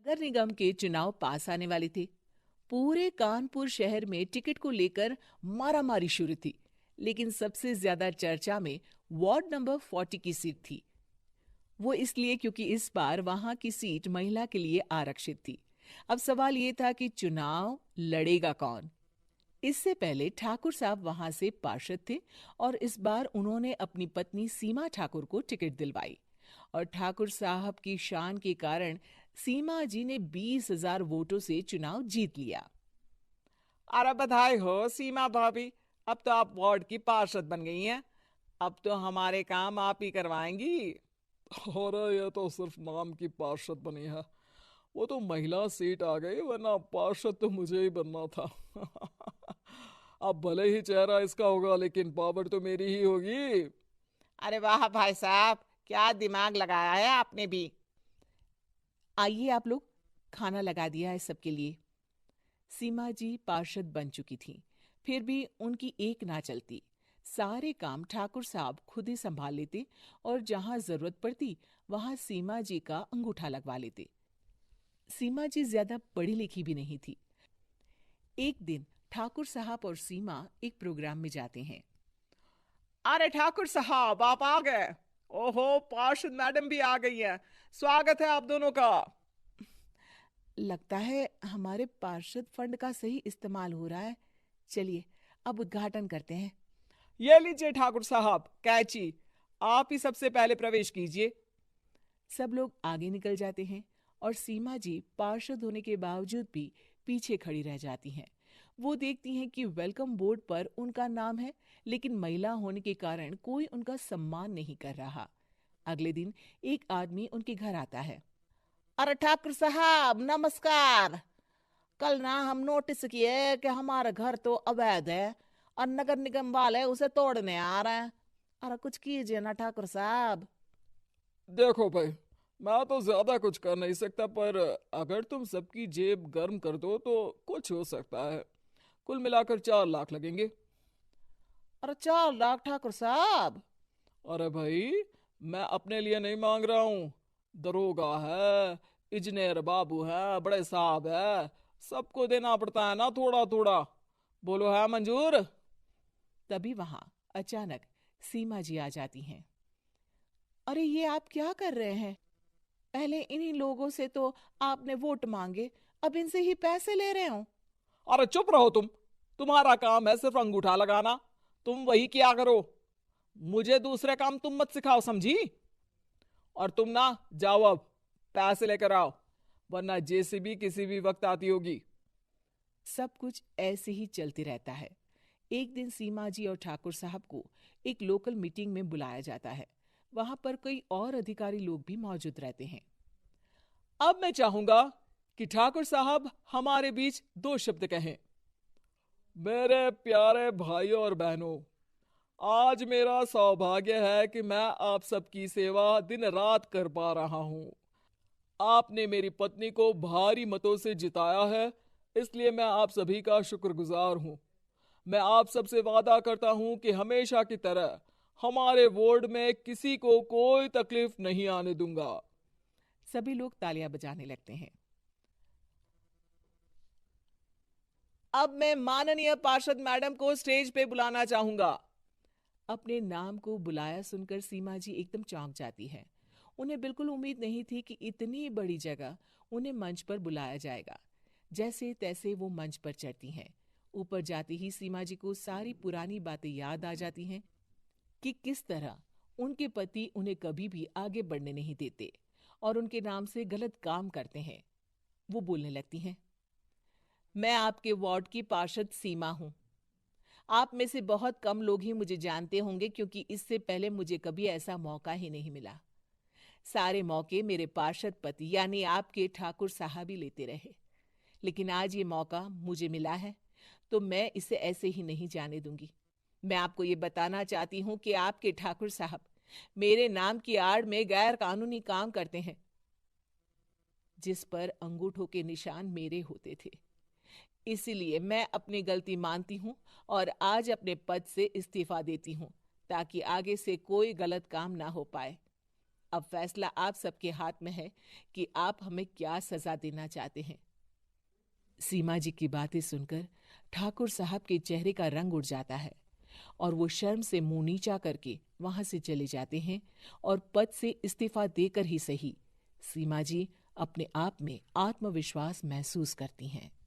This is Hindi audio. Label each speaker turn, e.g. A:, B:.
A: नगर निगम के चुनाव पास आने वाले थे। पूरे कानपुर शहर में टिकट को लेकर मारामारी शुरू थी, लेकिन सबसे ज्यादा चर्चा में वार्ड नंबर 40 की सीट थी। वो इसलिए क्योंकि इस बार वहां की सीट महिला के लिए आरक्षित थी। अब सवाल ये था कि चुनाव लड़ेगा कौन। इससे पहले ठाकुर साहब वहां से पार्षद थे और इस बार उन्होंने अपनी पत्नी सीमा ठाकुर को टिकट दिलवाई और ठाकुर साहब की शान के कारण सीमा जी ने 20,000 वोटों से चुनाव जीत लिया।
B: अरे बधाई हो सीमा भाभी, अब तो आप वार्ड की पार्षद बन गई हैं। अब तो हमारे काम आप ही करवाएंगी।
C: अरे ये तो सिर्फ नाम की पार्षद बनी है, वो तो महिला सीट आ गई, वरना पार्षद तो मुझे ही बनना था। अब भले ही चेहरा इसका होगा लेकिन पावर तो मेरी ही होगी।
B: अरे वाह भाई साहब, क्या दिमाग लगाया है आपने भी।
A: आइए आप लोग, खाना लगा दिया है सबके लिए। सीमा जी पार्षद बन चुकी थीं, फिर भी उनकी एक ना चलती। सारे काम ठाकुर साहब खुद ही संभाल लेते और जहां जरूरत पड़ती वहां सीमा जी का अंगूठा लगवा लेते। सीमा जी ज्यादा पढ़ी लिखी भी नहीं थी। एक दिन ठाकुर साहब और सीमा एक प्रोग्राम में जाते हैं।
B: अरे ठाकुर साहब, आप आ गए। ओहो, पार्षद मैडम भी आ गई हैं। स्वागत है आप दोनों का।
A: लगता है हमारे पार्षद फंड का सही इस्तेमाल हो रहा है। चलिए अब उद्घाटन करते हैं।
B: ये लीजिए ठाकुर साहब कैची, आप ही सबसे पहले प्रवेश कीजिए।
A: सब लोग आगे निकल जाते हैं और सीमा जी पार्षद होने के बावजूद भी पीछे खड़ी रह जाती हैं। वो देखती हैं कि वेलकम बोर्ड पर उनका नाम है, लेकिन महिला होने के कारण कोई उनका सम्मान नहीं कर रहा। अगले दिन एक आदमी उनके घर आता है।
B: अरे ठाकुर साहब नमस्कार। कल ना हम नोटिस किए कि हमारा घर तो अवैध है और नगर निगम वाले उसे तोड़ने आ रहे हैं। अरे कुछ कीजिए ना ठाकुर साहब।
C: देखो भाई, मैं तो ज्यादा कुछ कर नहीं सकता, पर अगर तुम सबकी जेब गर्म कर दो तो कुछ हो सकता है। कुल मिलाकर 4 लाख लगेंगे।
B: अरे 4 लाख ठाकुर साहब।
C: अरे भाई, मैं अपने लिए नहीं मांग रहा हूँ। दरोगा है, इंजीनियर बाबू है, बड़े साहब है, सबको देना पड़ता है ना थोड़ा थोड़ा। बोलो है मंजूर?
A: तभी वहां अचानक सीमा जी आ जाती हैं। अरे ये आप क्या कर रहे हैं? पहले इन्हीं लोगों से तो आपने वोट मांगे, अब इनसे ही पैसे ले रहे हो।
B: अरे चुप रहो तुम। तुम्हारा काम है सिर्फ अंगूठा लगाना, तुम वही किया करो। मुझे दूसरे काम तुम मत सिखाओ, समझी? और तुम ना जाओ, अब पैसे लेकर आओ, वरना जेसीबी किसी भी वक्त आती होगी।
A: सब कुछ ऐसे ही चलते रहता है। एक दिन सीमा जी और ठाकुर साहब को एक लोकल मीटिंग में बुलाया जाता है। वहां पर कई और अधिकारी लोग भी मौजूद रहते हैं।
B: अब मैं चाहूंगा कि ठाकुर साहब हमारे बीच 2 शब्द कहें।
C: मेरे प्यारे भाइयों और बहनों, आज मेरा सौभाग्य है कि मैं आप सबकी सेवा दिन रात कर पा रहा हूँ। आपने मेरी पत्नी को भारी मतों से जिताया है, इसलिए मैं आप सभी का शुक्रगुजार हूँ। मैं आप सबसे वादा करता हूँ कि हमेशा की तरह हमारे वार्ड में किसी को कोई तकलीफ नहीं आने दूंगा।
A: सभी लोग तालियां बजाने लगते हैं।
B: अब मैं माननीय पार्षद मैडम को स्टेज पे बुलाना चाहूंगा।
A: अपने नाम को बुलाया सुनकर सीमा जी एकदम चौंक जाती है। उन्हें बिल्कुल उम्मीद नहीं थी कि इतनी बड़ी जगह उन्हें मंच पर बुलाया जाएगा। जैसे तैसे वो मंच पर चढ़ती हैं। ऊपर जाती ही सीमा जी को सारी पुरानी बातें याद आ जाती हैं कि किस तरह उनके पति उन्हें कभी भी आगे बढ़ने नहीं देते और उनके नाम से गलत काम करते हैं। वो बोलने लगती हैं। मैं आपके वार्ड की पार्षद सीमा हूं। आप में से बहुत कम लोग ही मुझे जानते होंगे, क्योंकि इससे पहले मुझे कभी ऐसा मौका ही नहीं मिला। सारे मौके मेरे पार्षद पति यानी आपके ठाकुर साहब ही लेते रहे, लेकिन आज ये मौका मुझे मिला है तो मैं इसे ऐसे ही नहीं जाने दूंगी। मैं आपको ये बताना चाहती हूँ कि आपके ठाकुर साहब मेरे नाम की आड़ में गैर कानूनी काम करते हैं, जिस पर अंगूठों के निशान मेरे होते थे। इसीलिए मैं अपनी गलती मानती हूँ और आज अपने पद से इस्तीफा देती हूँ, ताकि आगे से कोई गलत काम ना हो पाए। अब फैसला आप सबके हाथ में है कि आप हमें क्या सजा देना चाहते हैं। सीमा जी की बातें सुनकर ठाकुर साहब के चेहरे का रंग उड़ जाता है और वो शर्म से मुंह नीचा करके वहां से चले जाते हैं और पद से इस्तीफा देकर ही सही सीमा जी अपने आप में आत्मविश्वास महसूस करती हैं।